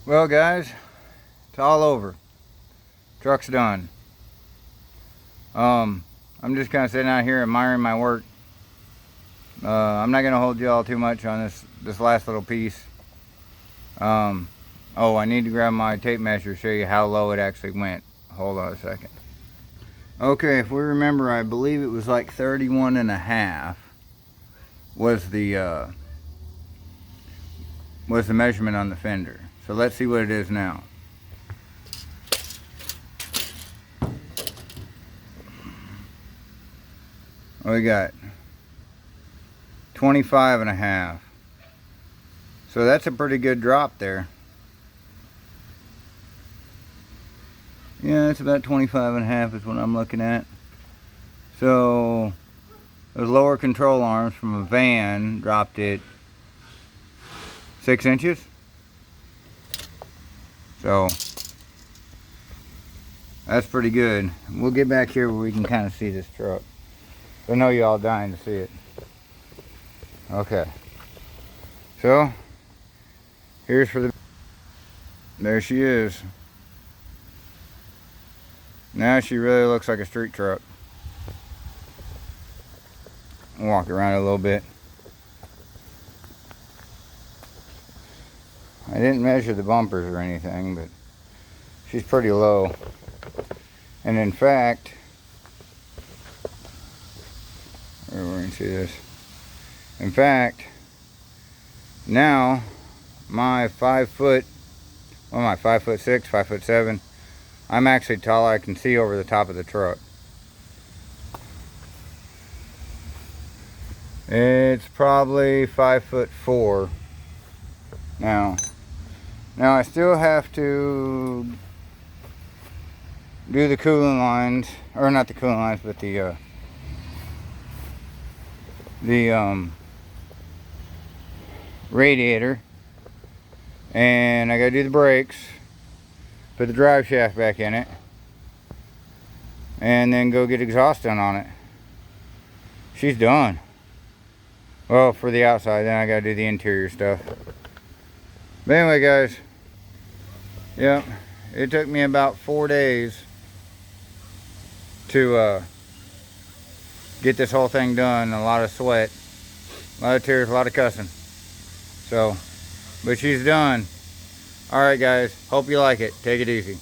Well, guys, it's all over. Truck's done. I'm just kind of sitting out here admiring my work. I'm not gonna hold you all too much on this last little piece. Oh, I need to grab my tape measure to show you how low it actually went. Hold on a second. Okay, if we remember, I believe it was like 31 and a half was the measurement on the fender. So let's see what it is now. We got 25 and a half. So that's a pretty good drop there. Yeah, it's about 25 and a half is what I'm looking at. So those lower control arms from a van dropped it 6 inches. So that's pretty good. We'll get back here where we can kind of see this truck. I know you all dying to see it. Okay. So here's for the. There she is. Now she really looks like a street truck. I'll walk around a little bit. I didn't measure the bumpers or anything, but she's pretty low. And in fact, we can see this. In fact, now my 5 foot, what am I, 5'6", 5'7", I'm actually tall. I can see over the top of the truck. It's probably 5'4". Now I still have to do the cooling lines, or not the cooling lines, but the radiator, and I gotta do the brakes, put the drive shaft back in it, and then go get exhaust done on it. She's done. Well, for the outside, then I gotta do the interior stuff. But anyway, guys, yeah, it took me about 4 days to get this whole thing done. A lot of sweat, a lot of tears, a lot of cussing. So, but she's done. All right, guys, hope you like it. Take it easy.